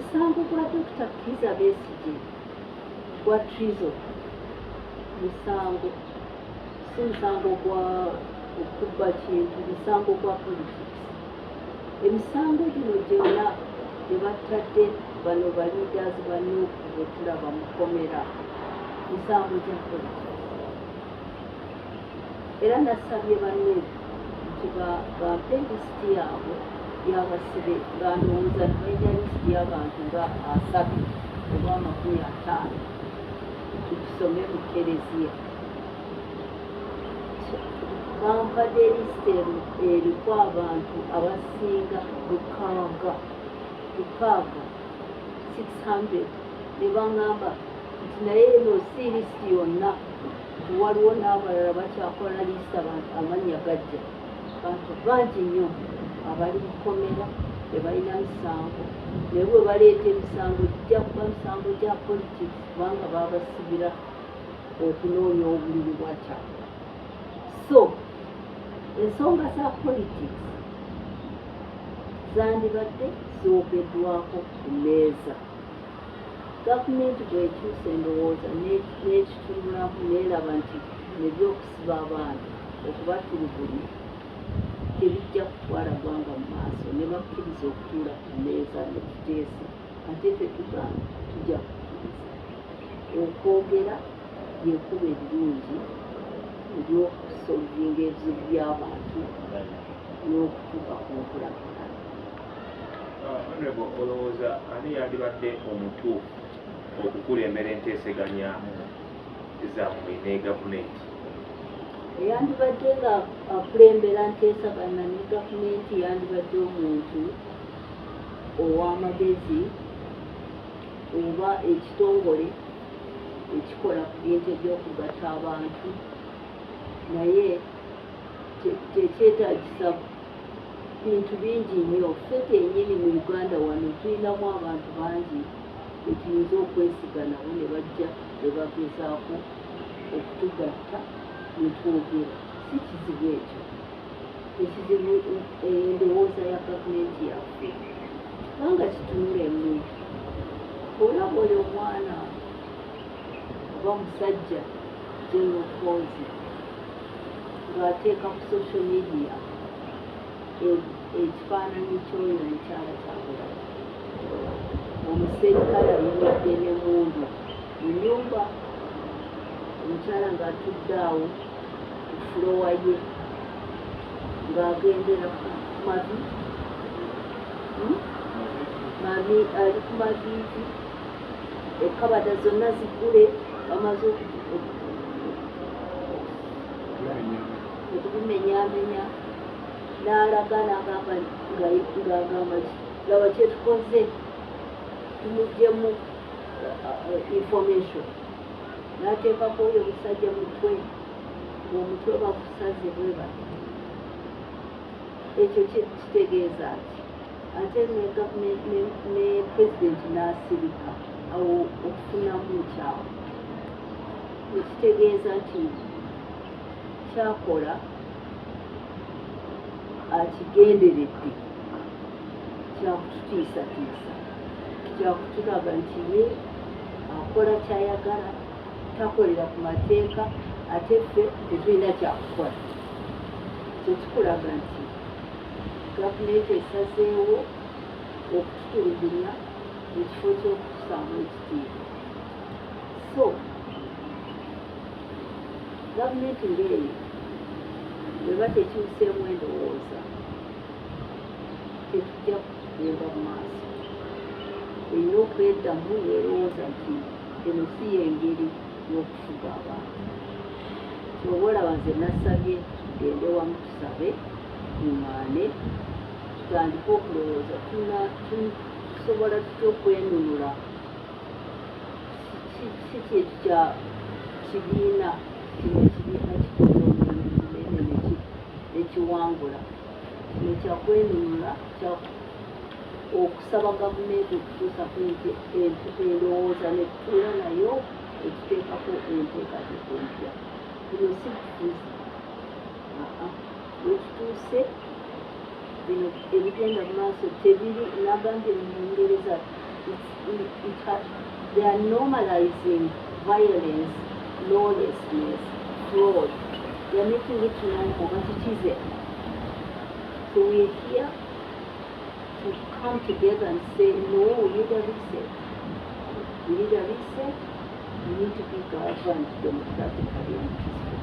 omusango gwa Dr. Kizza Besigye gwa treason, musango si musango gwa okubba kintu, musango gwa politics. Emisango gino gyonna gye batadde bano ba leaders banno bwe tulaba mukomera, misango gya politics. Era nasabye banne nti bampe lisiti yaabwe y'abasibe, nga ndowooza ntimenya lisiti y'abantu nga 3 oba 50 tugisome mu kereziya. Bampadde lisiti eriko abantu abasinga 600 ne baŋŋamba nti naye eno si lisiti yonna, waliwo n'abalala bakyakola lisiti abantu amannya gajja, bantu bangi nnyo abali mukomera tebalina misango, naye bwe baleeta emisango gijja kuba misango gya politics kubanga babasibira okunoonya obululu bwakyabwe. So ensonga za politics zandibadde zoogeddwako ku mmeeza. Gavumenti bw'ekyusa endowooza n'ekitunulamu n'eraba nti nebyokusiba abantu okubatulugunya tebijja kutwala ggwanga mu maaso, ne bakkiriza okutuula ku mmeeza ne tuteesa ate ffe tugamba tujja kukkiriza. Okwogera byekuba ebirungi eby'okusolvinga ebizibu by'abantu n'okutuuka ku nkulakulana. Honorable, olowooza ani yandibadde omutuufu okukulembera enteeseganya zammwe ne gavumenti? Eyandibadde nga akulembera nteesaganya ne gavumenti yandibadde omuntu ow'amagezi oba ekitongole ekikola ku bintu ebyokugatta abantu, naye tekyetaagisa bintu bingi nnyo. Ffe kennyini mu Uganda wano tulinamu abantu bangi betuyinza okwesiga nabo ne bajja ne bagezaako okutugatta ne twogera. Si kizibu ekyo, ekizibu endowooza ya gavumenti yaffe. Kubanga kitunulemu, olaba oyo omwana oba musajja General Kozi ng'ateeka ku social media ekifaananyi ky'oyo omukyala Kyagulanyi, omuserikale ayimiridde n'emmundu mu nnyumba, omukyala ng'atudde awo ku fulowa ye ng'agendera ku mavi, ali ku maviivi, ekkabada zonna ziggule, bamaze okubimenyaamenya, n'alaga n'agamba ng'agamba laba kye tukoze, tumugyemu information. N'ateekako oyo omusajja mutwe, ng'omutwe bagusaze bwe bati. Ekyo kitegeeza ati ate ne gavumenti ne pulezidenti n'asirika awo okufunamu kyawe, ekitegeeza nti kyakola akigenderedde, kyakututiisatiisa, kyakutulaga nti ye akola kyayagala, takolera ku mateeka, ate ffe tetulina kyakukola. Kyo kikulaga nti gavumenti esazeewo okututulugunya mu kifo ky'okutusaamu ekitiibwa. So gavumenti ng'eyo bweba tekyuseemu endowooza, tetujja kugenda mu maaso. Erina okweddamu n'erowooza nti eno si y'engeri y'okufuga abantu. Kyoba olaba nze nasabye tugende wamu tusabe, tuŋŋaane, tutandike okulowooza tusobola tutya okwenunula. Si kintu kya kibiina, kino ekibiina kikola omulimu munene nekiwangula. Kino kyakwenunula, okusaba gavumenti okutuusa ku endowooza ne tutuula nayo ekiteekako enteekateeka empya. Bino si bufuzi. Wekituuse bino ebigenda mu maaso tebiri. Nagambye mu Lungereza they are normalizing violence, lawlessness, fraud. They are making it normal, but it isn't. So we are here to come together and say, no, we need a reset. We need a reset. We need to be governed democratically and peacefully.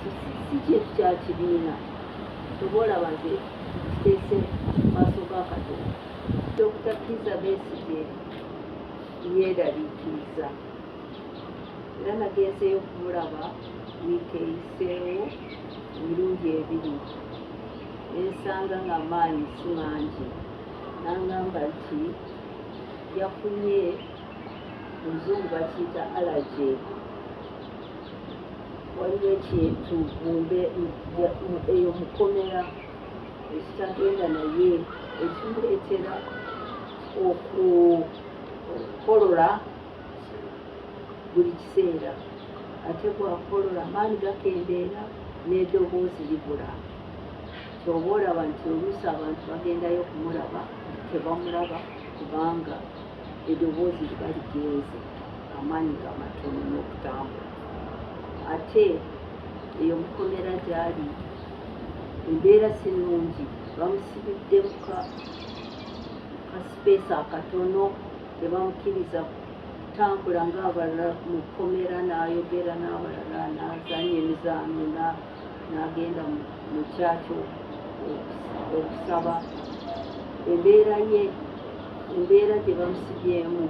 Si kintu kya kibiina tobola baze kiteese maaso ga Katonda. Dr. Kizza Besigye yeeraliikiriza era nagenzeyo okumulaba wiiki eyiseewo emirundi ebiri ensanga ng'amaanyi si mangi n'angamba nti yafunye omuzungu bakiyita allergy. Waliwo ekintu eyo mukomera ekitagenda naye ekimuleetera okukolola buli kiseera. Ate bwakolola amaanyi gakendeera n'eddoboozi libula. Kyoba olaba nti oluusi abantu bagendayo okumulaba tebamulaba kubanga eddoboozi liba ligenze, amaanyi ga matono n'okutambula. Ate eyo mukomera gy'ali embeera si nnungi, bamusibidde mu kasipeesi akatono, tebamukkiriza kutambula ng'abalala mu kkomera, n'ayogera n'abalala, n'azannya emizaano, n'agenda mu kyakyo okusaba. Embeera gye bamusibyemu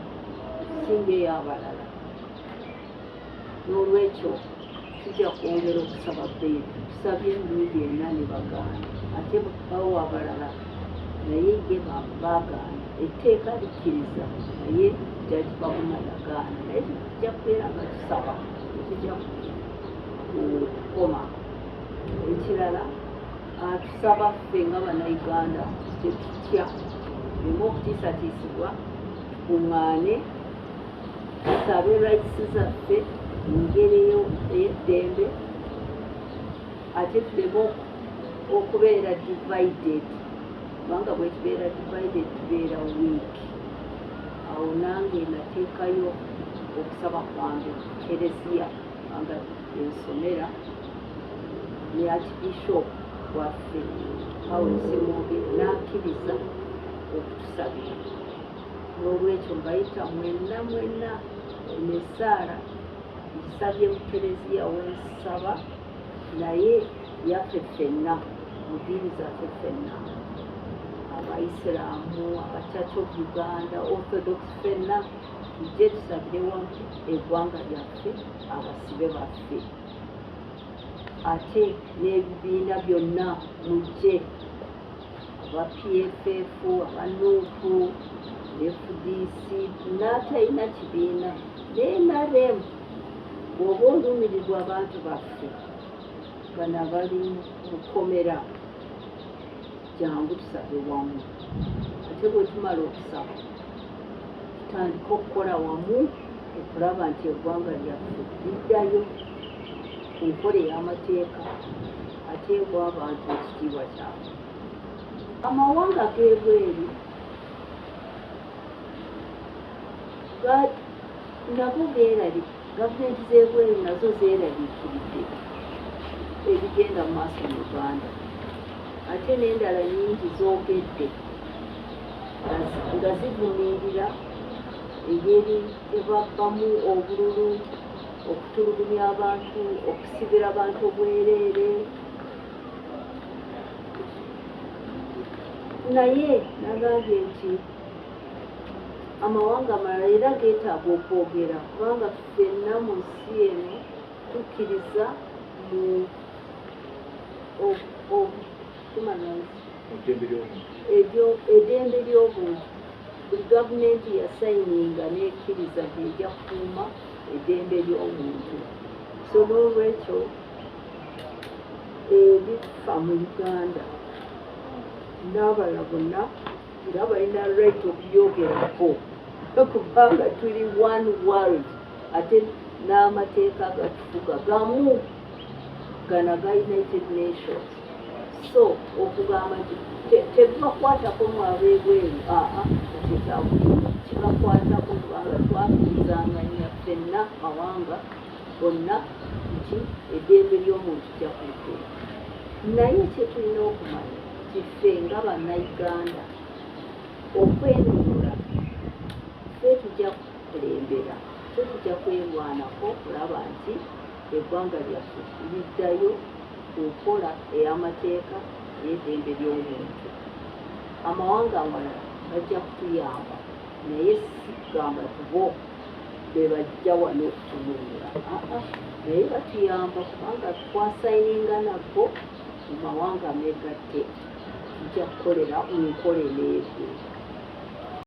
singa ey'abalala. N'olwekyo tujja kwongera okusaba bbeeyi. Tusabye emirundi ena ne bagaana, ate bawo abalala naye ye baagaana. Etteeka likkiriza naye Judge Baguma yagaana. Naye tujja kubeera nga tusaba, tujja kukoma. Ekirala tusaba ffe nga bannayuganda tetutya, tuleme okutiisatiisibwa, tukuŋŋaane tusabe rights zaffe mu ngeri ey'eddembe, ate tuleme okubeera divided, kubanga bwe tubeera divided tubeera weak. Awo nange nateekayo okusaba kwange Kereziya nga ensomera ne Archbishop waffe Paul Ssemwogere n'akkiriza okutusabira. N'olwekyo mbayita mwenna ne Saara nsabye mu Kereziya wensaba, naye yaffe ffenna mu ddiini zaffe ffenna, Abaisiraamu, aba Church of Uganda, Orthodox, ffenna tujje tusabire wamu eggwanga lyaffe, abasibe baffe. Ate n'ebibiina byonna mujje, aba PFF, aba NUP, FDC, n'atalina kibiina, n'NRM. Bw'oba olumirirwa abantu baffe bano abali mu kkomera, jangu tusabe wamu. Ate bwe tumala okusaba tutandika okukola wamu okulaba nti eggwanga lyaffe liddayo ku nkola ey'amateeka ateebwa abantu ekitiibwa kyabwe. Amawanga g'ebweru nago gavumenti z'ebweru nazo zeeraliikiridde ebigenda mu maaso mu Uganda, ate n'endala nnyingi zoogedde nga zivumirira engeri ebabbamu obululu, okutulugunya abantu, okusibira abantu obwereere. Naye nagambye nti amawanga amalala era geetaaga okwogera, kubanga ffenna mu nsi eno tukkiriza mu eddembe ly'obuntu. Buli gavumenti yasayininga n'ekkiriza ejja kukuuma eddembe ly'omuntu. So n'olwekyo ebifa mu Uganda n'abalala bonna era balina right okubyogerako kubanga tuli one world, ate n'amateeka gatufuga gamu gana ga United Nations. So okugamba nti tebakwatako mu ab'ebweru, tekyabulira tukwatako kubanga twafirizanganya ffenna mawanga gonna nti eddembe ly'omuntu jakutte. Naye kye tulina okumanya kiffe nga bannayuganda okwenunula ffe tujja kukulembera, ffe tujja kwerwanako okulaba nti eggwanga lyaffe liddayo ku nkola ey'amateeka y'eddembe ly'omuntu. Amawanga amalala bajja kutuyamba naye si kugamba tubo be bajja wano okutununula, naye batuyamba kubanga twasayininga nabo mu mawanga ameegatte, tujja kukolera mu nkola eneezo.